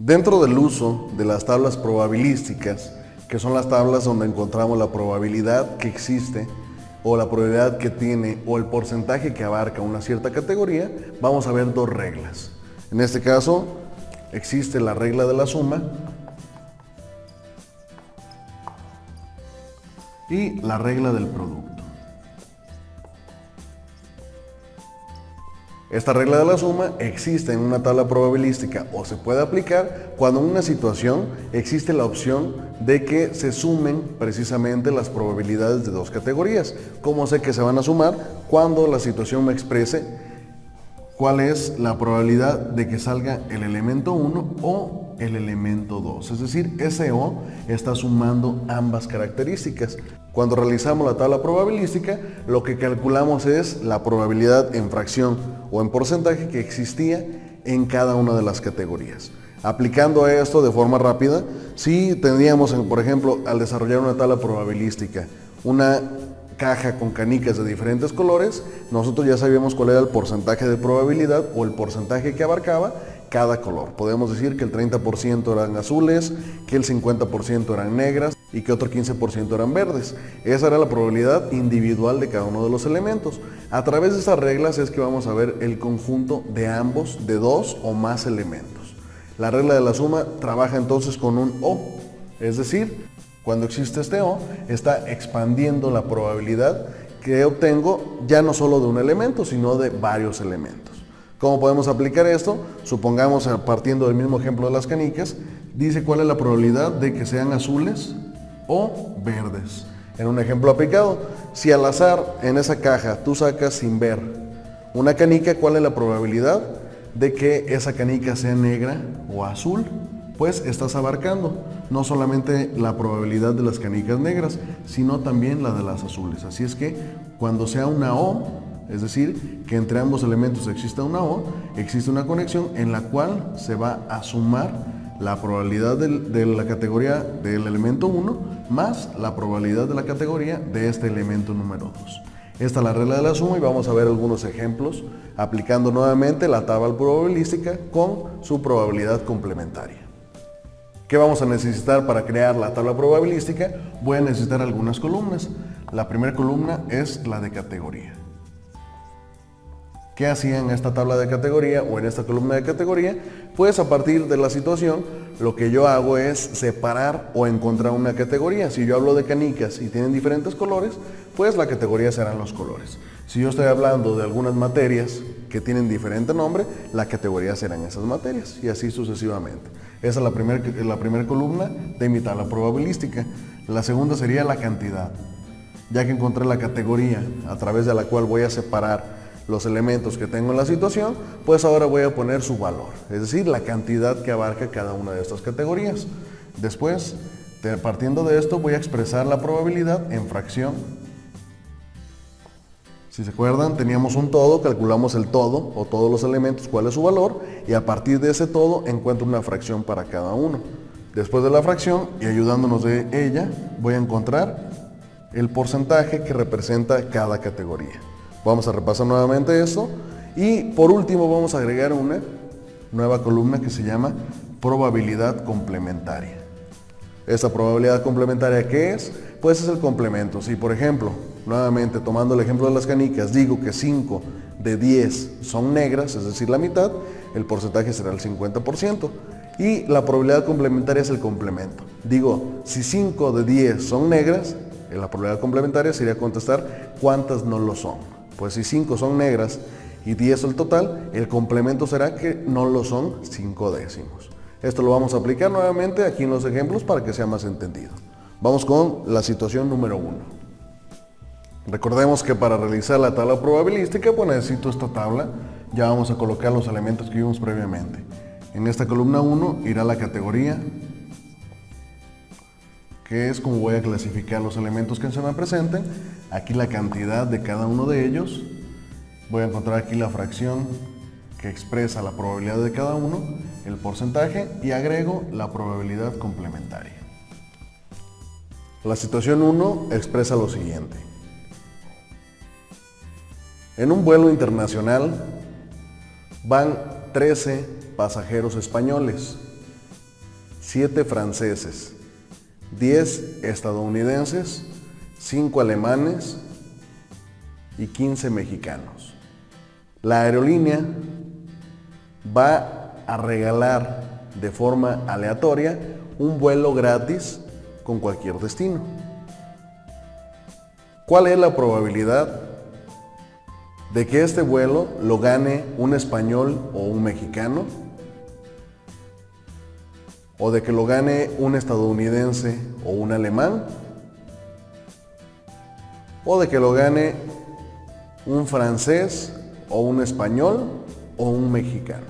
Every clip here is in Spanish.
Dentro del uso de las tablas probabilísticas, que son las tablas donde encontramos la probabilidad que existe o la probabilidad que tiene o el porcentaje que abarca una cierta categoría, vamos a ver dos reglas. En este caso, existe la regla de la suma y la regla del producto. Esta regla de la suma existe en una tabla probabilística o se puede aplicar cuando en una situación existe la opción de que se sumen precisamente las probabilidades de dos categorías. ¿Cómo sé que se van a sumar? Cuando la situación me exprese cuál es la probabilidad de que salga el elemento 1 o el elemento 2. Es decir, ese O está sumando ambas características. Cuando realizamos la tabla probabilística, lo que calculamos es la probabilidad en fracción o en porcentaje que existía en cada una de las categorías. Aplicando esto de forma rápida, si tendríamos, por ejemplo, al desarrollar una tabla probabilística, una caja con canicas de diferentes colores, nosotros ya sabíamos cuál era el porcentaje de probabilidad o el porcentaje que abarcaba cada color. Podemos decir que el 30% eran azules, que el 50% eran negras y que otro 15% eran verdes. Esa era la probabilidad individual de cada uno de los elementos. A través de estas reglas es que vamos a ver el conjunto de ambos, de dos o más elementos. La regla de la suma trabaja entonces con un O, es decir, cuando existe este O, está expandiendo la probabilidad que obtengo ya no solo de un elemento, sino de varios elementos. ¿Cómo podemos aplicar esto? Supongamos, partiendo del mismo ejemplo de las canicas, dice cuál es la probabilidad de que sean azules o verdes. En un ejemplo aplicado, si al azar en esa caja tú sacas sin ver una canica, ¿cuál es la probabilidad de que esa canica sea negra o azul? Pues estás abarcando no solamente la probabilidad de las canicas negras, sino también la de las azules. Así es que cuando sea una O, es decir, que entre ambos elementos exista una O, existe una conexión en la cual se va a sumar la probabilidad de la categoría del elemento 1 más la probabilidad de la categoría de este elemento número 2. Esta es la regla de la suma y vamos a ver algunos ejemplos aplicando nuevamente la tabla probabilística con su probabilidad complementaria. ¿Qué vamos a necesitar para crear la tabla probabilística? Voy a necesitar algunas columnas. La primera columna es la de categoría. ¿Qué hacía en esta tabla de categoría o en esta columna de categoría? Pues a partir de la situación, lo que yo hago es separar o encontrar una categoría. Si yo hablo de canicas y tienen diferentes colores, pues la categoría serán los colores. Si yo estoy hablando de algunas materias que tienen diferente nombre, la categoría serán esas materias y así sucesivamente. Esa es la primera columna de mi tabla probabilística. La segunda sería la cantidad. Ya que encontré la categoría a través de la cual voy a separar los elementos que tengo en la situación, pues ahora voy a poner su valor, es decir, la cantidad que abarca cada una de estas categorías. Después, partiendo de esto, voy a expresar la probabilidad en fracción. Si se acuerdan, teníamos un todo, calculamos el todo o todos los elementos, cuál es su valor, y a partir de ese todo encuentro una fracción para cada uno. Después de la fracción y ayudándonos de ella, voy a encontrar el porcentaje que representa cada categoría. Vamos a repasar nuevamente esto y por último vamos a agregar una nueva columna que se llama probabilidad complementaria. Esta probabilidad complementaria, ¿qué es? Pues es el complemento. Si por ejemplo, nuevamente tomando el ejemplo de las canicas, digo que 5 de 10 son negras, es decir, la mitad, el porcentaje será el 50%. Y la probabilidad complementaria es el complemento. Digo, si 5 de 10 son negras, la probabilidad complementaria sería contestar cuántas no lo son. Pues si 5 son negras y 10 el total, el complemento será que no lo son 5 décimos. Esto lo vamos a aplicar nuevamente aquí en los ejemplos para que sea más entendido. Vamos con la situación número 1. Recordemos que para realizar la tabla probabilística, pues necesito esta tabla. Ya vamos a colocar los elementos que vimos previamente. En esta columna 1 irá la categoría, que es como voy a clasificar los elementos que se me presenten. Aquí la cantidad de cada uno de ellos. Voy a encontrar aquí la fracción que expresa la probabilidad de cada uno, el porcentaje y agrego la probabilidad complementaria. La situación 1 expresa lo siguiente. En un vuelo internacional van 13 pasajeros españoles 7 franceses, 10 estadounidenses, 5 alemanes y 15 mexicanos. La aerolínea va a regalar de forma aleatoria un vuelo gratis con cualquier destino. ¿Cuál es la probabilidad de que este vuelo lo gane un español o un mexicano? ¿O de que lo gane un estadounidense o un alemán? ¿O de que lo gane un francés o un español o un mexicano?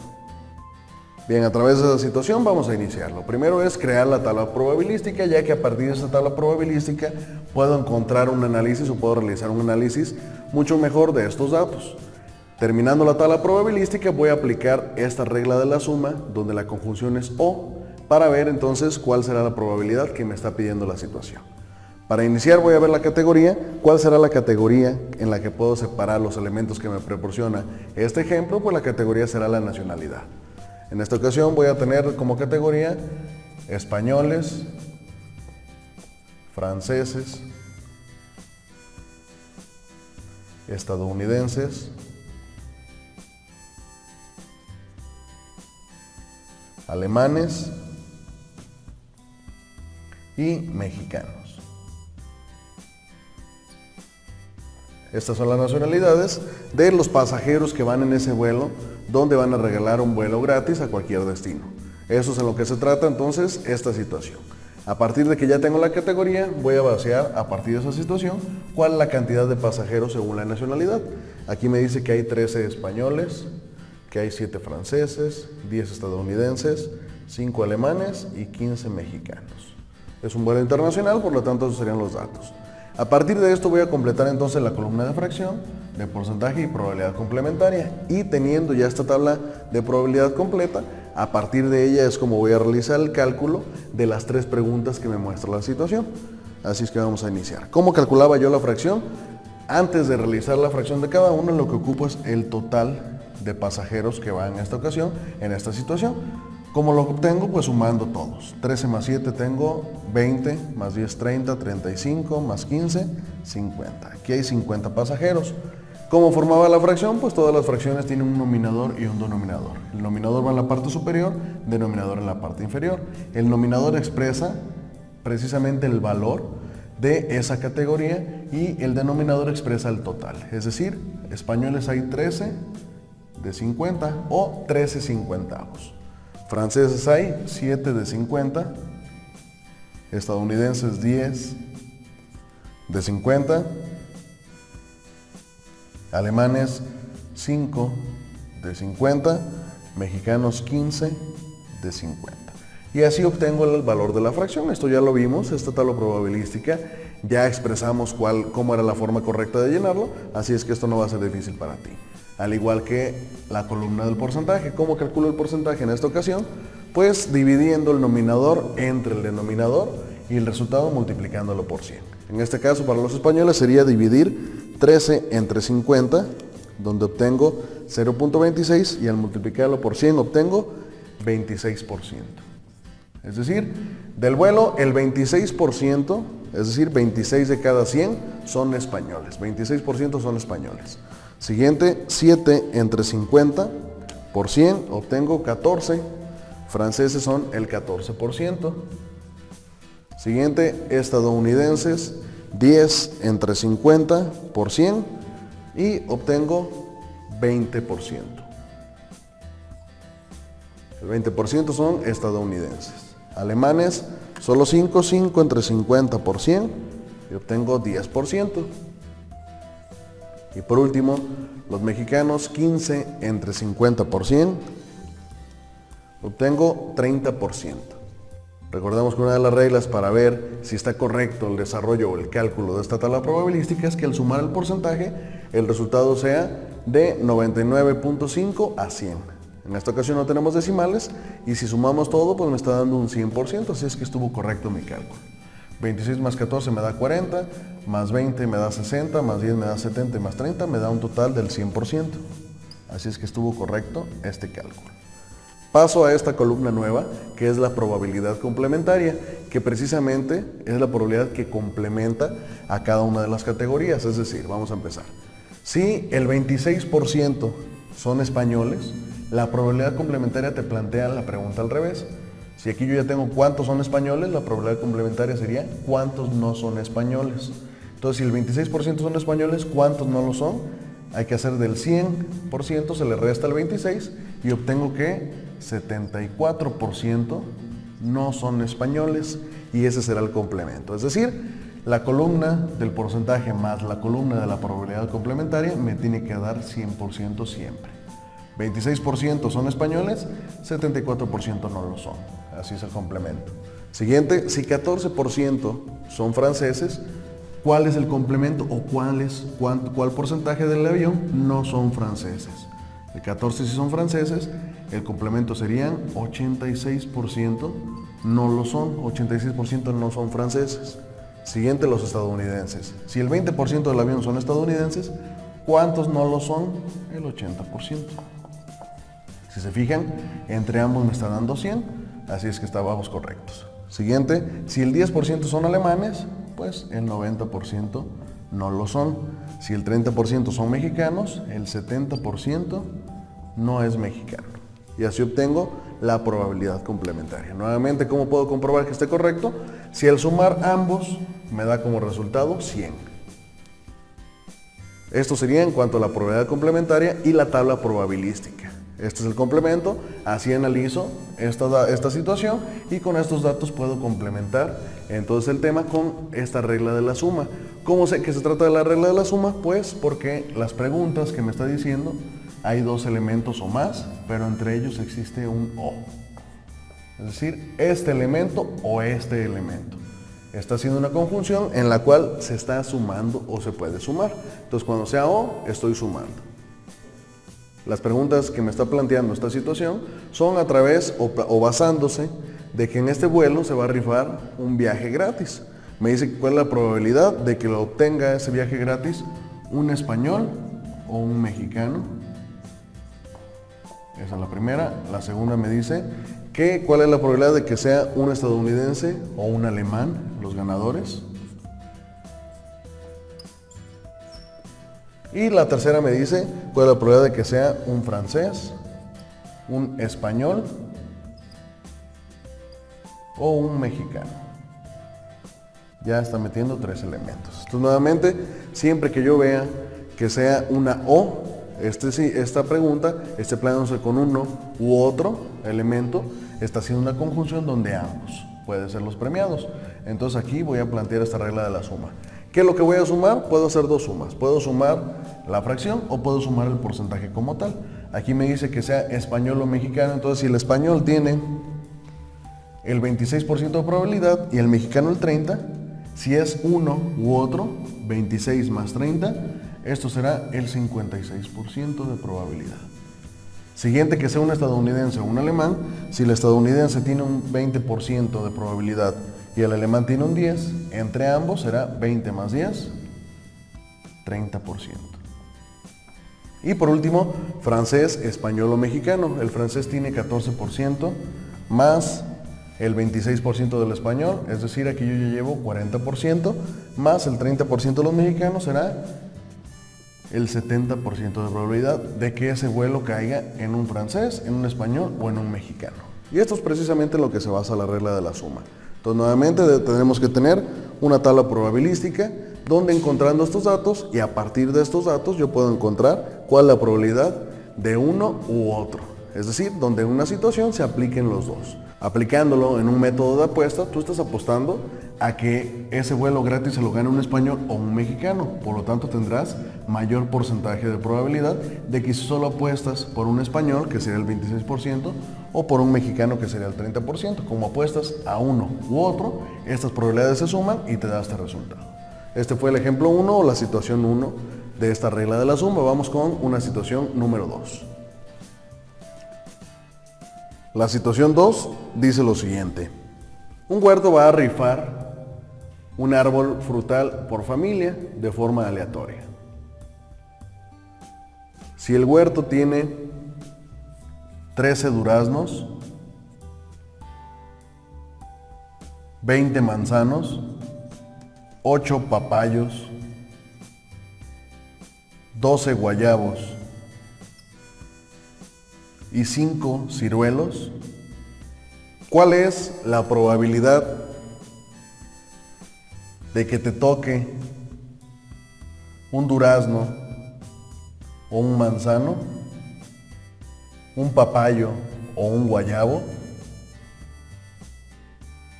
Bien, a través de esa situación vamos a iniciar. Lo primero es crear la tabla probabilística, ya que a partir de esa tabla probabilística puedo encontrar un análisis o puedo realizar un análisis mucho mejor de estos datos. Terminando la tabla probabilística voy a aplicar esta regla de la suma, donde la conjunción es o, para ver entonces cuál será la probabilidad que me está pidiendo la situación. Para iniciar voy a ver la categoría. ¿Cuál será la categoría en la que puedo separar los elementos que me proporciona este ejemplo? Pues la categoría será la nacionalidad. En esta ocasión voy a tener como categoría españoles, franceses, estadounidenses, alemanes y mexicanos. Estas son las nacionalidades de los pasajeros que van en ese vuelo, donde van a regalar un vuelo gratis a cualquier destino. Eso es en lo que se trata entonces esta situación. A partir de que ya tengo la categoría, voy a vaciar a partir de esa situación cuál es la cantidad de pasajeros según la nacionalidad. Aquí me dice que hay 13 españoles, que hay 7 franceses, 10 estadounidenses, 5 alemanes y 15 mexicanos. Es un vuelo internacional, por lo tanto esos serían los datos. A partir de esto voy a completar entonces la columna de fracción, de porcentaje y probabilidad complementaria, y teniendo ya esta tabla de probabilidad completa, a partir de ella es como voy a realizar el cálculo de las 3 preguntas que me muestra la situación. Así es que vamos a iniciar. ¿Cómo calculaba yo la fracción? Antes de realizar la fracción de cada uno, lo que ocupo es el total de pasajeros que van en esta ocasión, en esta situación. ¿Cómo lo obtengo? Pues sumando todos. 13 más 7 tengo 20, más 10, 30, 35, más 15, 50. Aquí hay 50 pasajeros. ¿Cómo formaba la fracción? Pues todas las fracciones tienen un nominador y un denominador. El nominador va en la parte superior, denominador en la parte inferior. El nominador expresa precisamente el valor de esa categoría y el denominador expresa el total. Es decir, españoles hay 13 de 50 o 13 cincuentavos. Franceses hay 7 de 50, estadounidenses 10 de 50, alemanes 5 de 50, mexicanos 15 de 50. Y así obtengo el valor de la fracción. Esto ya lo vimos, esta tabla probabilística, ya expresamos cómo era la forma correcta de llenarlo, así es que esto no va a ser difícil para ti. Al igual que la columna del porcentaje. ¿Cómo calculo el porcentaje en esta ocasión? Pues dividiendo el nominador entre el denominador y el resultado multiplicándolo por 100. En este caso para los españoles sería dividir 13 entre 50, donde obtengo 0.26 y al multiplicarlo por 100 obtengo 26%. Es decir, del vuelo el 26%, es decir, 26 de cada 100 son españoles, 26% son españoles. Siguiente, 7 entre 50 por 100, obtengo 14. Franceses son el 14%. Siguiente, estadounidenses, 10 entre 50 por 100 y obtengo 20%. El 20% son estadounidenses. Alemanes, solo 5 entre 50 por 100 y obtengo 10%. Y por último, los mexicanos, 15 entre 50 por 100, obtengo 30%. Recordemos que una de las reglas para ver si está correcto el desarrollo o el cálculo de esta tabla probabilística es que al sumar el porcentaje, el resultado sea de 99.5 a 100. En esta ocasión no tenemos decimales y si sumamos todo, pues me está dando un 100%, así es que estuvo correcto mi cálculo. 26 más 14 me da 40, más 20 me da 60, más 10 me da 70 y más 30 me da un total del 100%. Así es que estuvo correcto este cálculo. Paso a esta columna nueva, que es la probabilidad complementaria, que precisamente es la probabilidad que complementa a cada una de las categorías. Es decir, vamos a empezar. Si el 26% son españoles, la probabilidad complementaria te plantea la pregunta al revés. Si aquí yo ya tengo cuántos son españoles, la probabilidad complementaria sería cuántos no son españoles. Entonces, si el 26% son españoles, ¿cuántos no lo son? Hay que hacer del 100%, se le resta el 26 y obtengo que 74% no son españoles y ese será el complemento. Es decir, la columna del porcentaje más la columna de la probabilidad complementaria me tiene que dar 100% siempre. 26% son españoles, 74% no lo son. Así es el complemento. Siguiente, si 14% son franceses, ¿cuál es el complemento o cuál porcentaje del avión no son franceses? El 14 si son franceses, el complemento serían 86% no lo son, 86% no son franceses. Siguiente, los estadounidenses. Si el 20% del avión son estadounidenses, ¿cuántos no lo son? El 80%. Si se fijan, entre ambos me está dando 100, así es que estábamos correctos. Siguiente, si el 10% son alemanes, pues el 90% no lo son. Si el 30% son mexicanos, el 70% no es mexicano. Y así obtengo la probabilidad complementaria. Nuevamente, ¿cómo puedo comprobar que esté correcto? Si al sumar ambos me da como resultado 100. Esto sería en cuanto a la probabilidad complementaria y la tabla probabilística. Este es el complemento, así analizo esta situación y con estos datos puedo complementar entonces el tema con esta regla de la suma. ¿Cómo sé que se trata de la regla de la suma? Pues porque las preguntas que me está diciendo hay dos elementos o más, pero entre ellos existe un o. Es decir, este elemento o este elemento. Está haciendo una conjunción en la cual se está sumando o se puede sumar. Entonces cuando sea o, estoy sumando. Las preguntas que me está planteando esta situación son a través o basándose de que en este vuelo se va a rifar un viaje gratis. Me dice cuál es la probabilidad de que lo obtenga ese viaje gratis un español o un mexicano. Esa es la primera. La segunda me dice cuál es la probabilidad de que sea un estadounidense o un alemán los ganadores. Y la tercera me dice cuál es la probabilidad de que sea un francés, un español o un mexicano. Ya está metiendo tres elementos. Entonces, nuevamente, siempre que yo vea que sea una o, esta pregunta esté planeándose con uno u otro elemento, está haciendo una conjunción donde ambos pueden ser los premiados. Entonces aquí voy a plantear esta regla de la suma. ¿Qué es lo que voy a sumar? Puedo hacer dos sumas. Puedo sumar la fracción o puedo sumar el porcentaje como tal. Aquí me dice que sea español o mexicano, entonces si el español tiene el 26% de probabilidad y el mexicano el 30%, si es uno u otro, 26 más 30, esto será el 56% de probabilidad. Siguiente, que sea un estadounidense o un alemán. Si el estadounidense tiene un 20% de probabilidad y el alemán tiene un 10%, entre ambos será 20 más 10, 30%. Y por último, francés, español o mexicano. El francés tiene 14% más el 26% del español, es decir, aquí yo ya llevo 40%, más el 30% de los mexicanos será el 70% de probabilidad de que ese vuelo caiga en un francés, en un español o en un mexicano. Y esto es precisamente en lo que se basa la regla de la suma. Entonces, nuevamente tenemos que tener una tabla probabilística donde encontrando estos datos y a partir de estos datos yo puedo encontrar cuál es la probabilidad de uno u otro. Es decir, donde en una situación se apliquen los dos. Aplicándolo en un método de apuesta, tú estás apostando a que ese vuelo gratis se lo gane un español o un mexicano. Por lo tanto, tendrás mayor porcentaje de probabilidad de que si solo apuestas por un español, que sería el 26%, o por un mexicano, que sería el 30%. Como apuestas a uno u otro, estas probabilidades se suman y te da este resultado. Este fue el ejemplo 1 o la situación 1 de esta regla de la suma. Vamos con una situación número 2. La situación 2 dice lo siguiente. Un huerto va a rifar un árbol frutal por familia de forma aleatoria. Si el huerto tiene 13 duraznos, 20 manzanos, 8 papayos, 12 guayabos y 5 ciruelos, ¿cuál es la probabilidad de que te toque un durazno o un manzano, un papayo o un guayabo,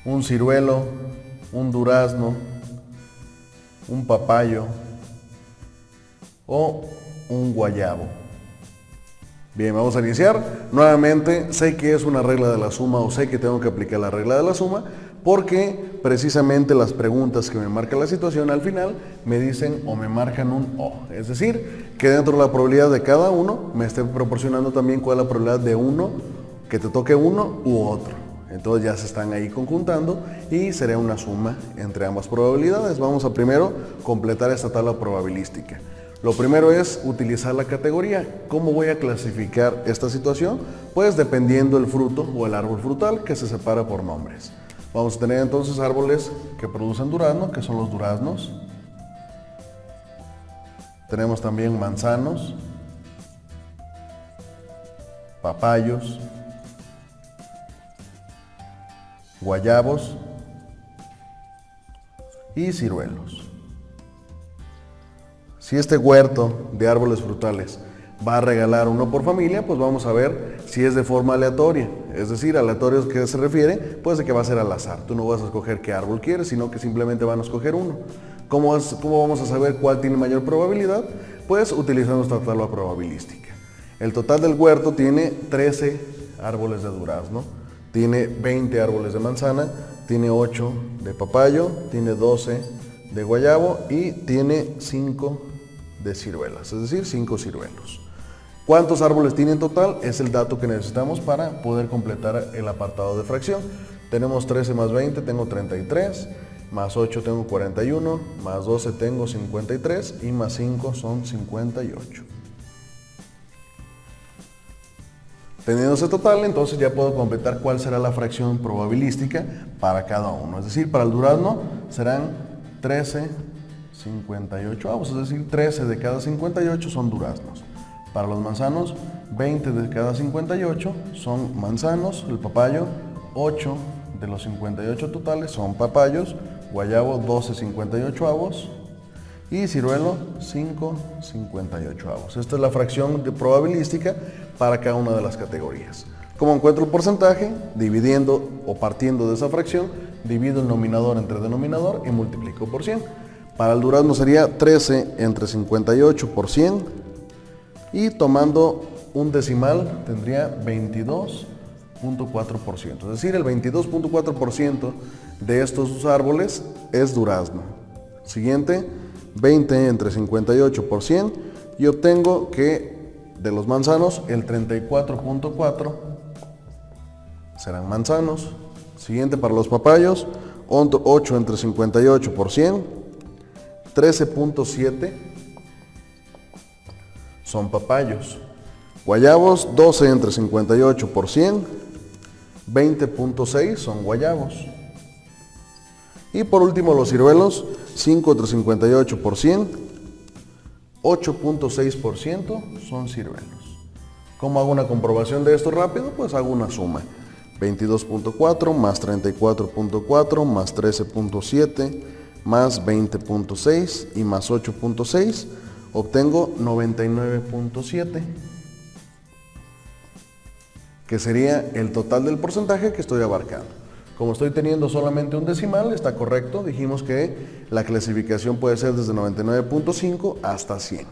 un ciruelo, un durazno, un papayo o un guayabo? Bien, vamos a iniciar. Nuevamente, sé que es una regla de la suma o sé que tengo que aplicar la regla de la suma porque precisamente las preguntas que me marcan la situación al final me dicen o me marcan un O. Es decir, que dentro de la probabilidad de cada uno me esté proporcionando también cuál es la probabilidad de uno, que te toque uno u otro. Entonces ya se están ahí conjuntando y sería una suma entre ambas probabilidades. Vamos a primero completar esta tabla probabilística. Lo primero es utilizar la categoría. ¿Cómo voy a clasificar esta situación? Pues dependiendo del fruto o el árbol frutal que se separa por nombres. Vamos a tener entonces árboles que producen durazno, que son los duraznos. Tenemos también manzanos, papayos, guayabos y ciruelos. Si este huerto de árboles frutales va a regalar uno por familia, pues vamos a ver si es de forma aleatoria. Es decir, aleatorio que se refiere, pues de que va a ser al azar. Tú no vas a escoger qué árbol quieres, sino que simplemente van a escoger uno. ¿Cómo vamos a saber cuál tiene mayor probabilidad? Pues utilizando esta tabla probabilística. El total del huerto tiene 13 árboles de durazno, tiene 20 árboles de manzana, tiene 8 de papayo, tiene 12 de guayabo y tiene 5 de ciruelas, es decir, 5 ciruelos. ¿Cuántos árboles tiene en total? Es el dato que necesitamos para poder completar el apartado de fracción. Tenemos 13 más 20, tengo 33, más 8 tengo 41, más 12 tengo 53 y más 5 son 58. Teniendo ese total, entonces ya puedo completar cuál será la fracción probabilística para cada uno. Es decir, para el durazno serán 13 58avos, es decir, 13 de cada 58 son duraznos. Para los manzanos, 20 de cada 58 son manzanos, el papayo, 8 de los 58 totales son papayos, guayabo 12 58avos y ciruelo 5 58avos. Esta es la fracción probabilística para cada una de las categorías. ¿Cómo encuentro el porcentaje? Dividiendo o partiendo de esa fracción, divido el nominador entre denominador y multiplico por 100. Para el durazno sería 13 entre 58 por 100 y tomando un decimal tendría 22.4%. Es decir, el 22.4% de estos árboles es durazno. Siguiente, 20 entre 58 por 100 y obtengo que de los manzanos el 34.4 serán manzanos. Siguiente, para los papayos, 8 entre 58 por 100, 13.7 son papayos. Guayabos, 12 entre 58 por 100, 20.6 son guayabos. Y por último los ciruelos, 5 entre 58 por 100, 8.6% son ciruelos. ¿Cómo hago una comprobación de esto rápido? Pues hago una suma. 22.4 más 34.4 más 13.7 más 20.6 y más 8.6, obtengo 99.7, que sería el total del porcentaje que estoy abarcando. Como estoy teniendo solamente un decimal, está correcto. Dijimos que la clasificación puede ser desde 99.5 hasta 100.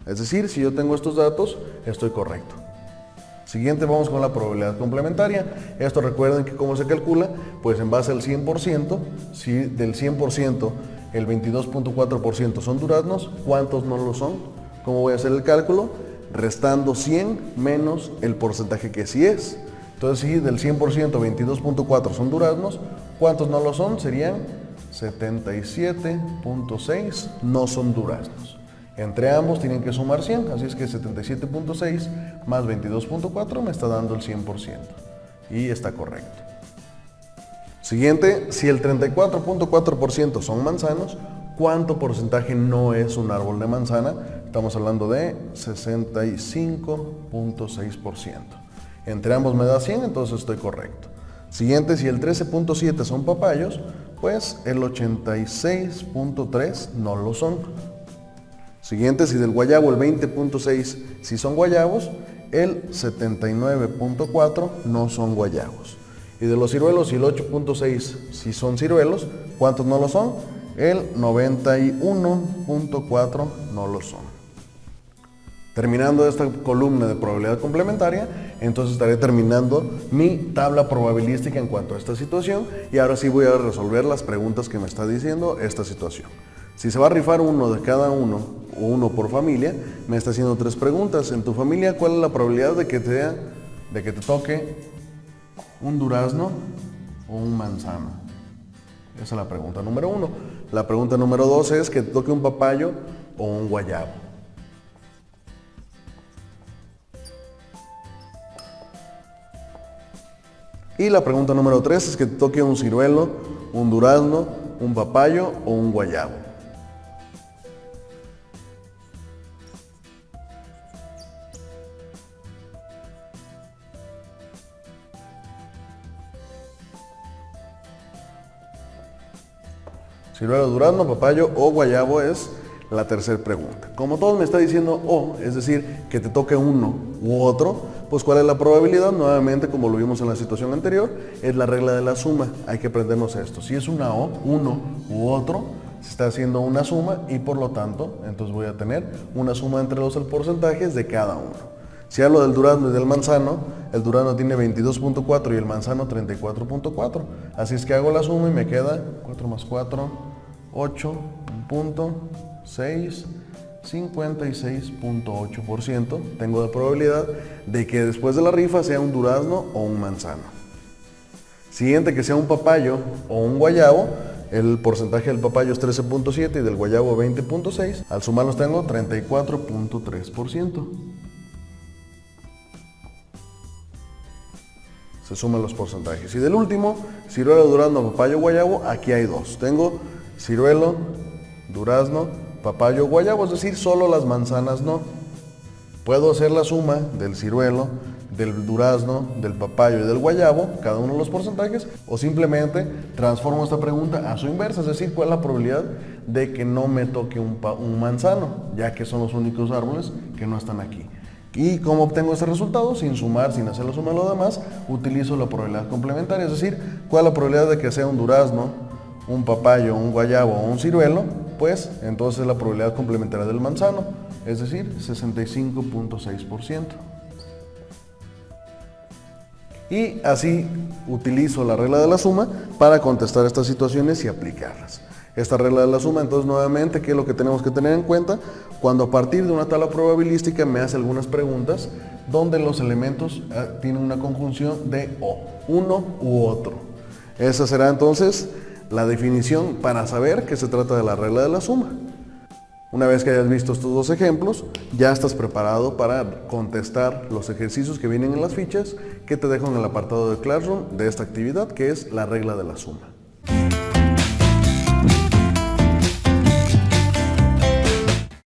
Es decir, si yo tengo estos datos, estoy correcto. Siguiente, vamos con la probabilidad complementaria. Esto recuerden que cómo se calcula, pues en base al 100%, si del 100% el 22.4% son duraznos, ¿cuántos no lo son? ¿Cómo voy a hacer el cálculo? Restando 100 menos el porcentaje que sí es. Entonces, si del 100% 22.4 son duraznos, ¿cuántos no lo son? Serían 77.6 no son duraznos. Entre ambos tienen que sumar 100, así es que 77.6 más 22.4 me está dando el 100%. Y está correcto. Siguiente, si el 34.4% son manzanos, ¿cuánto porcentaje no es un árbol de manzana? Estamos hablando de 65.6%. Entre ambos me da 100, entonces estoy correcto. Siguiente, si el 13.7 son papayos, pues el 86.3 no lo son. Siguiente, si del guayabo el 20.6 si son guayabos, el 79.4 no son guayabos. Y de los ciruelos, si el 8.6 si son ciruelos, ¿cuántos no lo son? El 91.4 no lo son. Terminando esta columna de probabilidad complementaria, entonces estaré terminando mi tabla probabilística en cuanto a esta situación y ahora sí voy a resolver las preguntas que me está diciendo esta situación. Si se va a rifar uno de cada uno o uno por familia, me está haciendo 3 preguntas. En tu familia, ¿cuál es la probabilidad de que te toque un durazno o un manzano? Esa es la pregunta número 1. La pregunta número 2 es que te toque un papayo o un guayabo. Y la pregunta número 3 es que te toque un ciruelo, un durazno, un papayo o un guayabo. Ciruelo, durazno, papayo o guayabo es la tercera pregunta. Como todos me está diciendo o, es decir, que te toque uno u otro, pues ¿cuál es la probabilidad? Nuevamente, como lo vimos en la situación anterior, es la regla de la suma. Hay que aprendernos esto. Si es una o, uno u otro, se está haciendo una suma y por lo tanto, entonces voy a tener una suma entre los porcentajes de cada uno. Si hablo del durazno y del manzano, el durazno tiene 22.4 y el manzano 34.4. Así es que hago la suma y me queda 4 más 4, 8.6, 56.8%. Tengo la probabilidad de que después de la rifa sea un durazno o un manzano. Siguiente, que sea un papayo o un guayabo. El porcentaje del papayo es 13.7 y del guayabo 20.6. Al sumarlos tengo 34.3%. Se suman los porcentajes. Y del último, ciruelo, durazno, papayo, guayabo, aquí hay 2. Tengo ciruelo, durazno, papayo, guayabo, es decir, solo las manzanas no. Puedo hacer la suma del ciruelo, del durazno, del papayo y del guayabo, cada uno de los porcentajes, o simplemente transformo esta pregunta a su inversa, es decir, cuál es la probabilidad de que no me toque un manzano, ya que son los únicos árboles que no están aquí. ¿Y cómo obtengo ese resultado? Sin sumar, sin hacer la suma de lo demás, utilizo la probabilidad complementaria, es decir, ¿cuál es la probabilidad de que sea un durazno, un papayo, un guayabo o un ciruelo? Pues entonces la probabilidad complementaria del manzano, es decir, 65.6%. Y así utilizo la regla de la suma para contestar estas situaciones y aplicarlas. Esta regla de la suma, entonces nuevamente, ¿qué es lo que tenemos que tener en cuenta? Cuando a partir de una tabla probabilística me hace algunas preguntas donde los elementos tienen una conjunción de o, uno u otro. Esa será entonces la definición para saber que se trata de la regla de la suma. Una vez que hayas visto estos 2 ejemplos, ya estás preparado para contestar los ejercicios que vienen en las fichas que te dejo en el apartado de Classroom de esta actividad, que es la regla de la suma.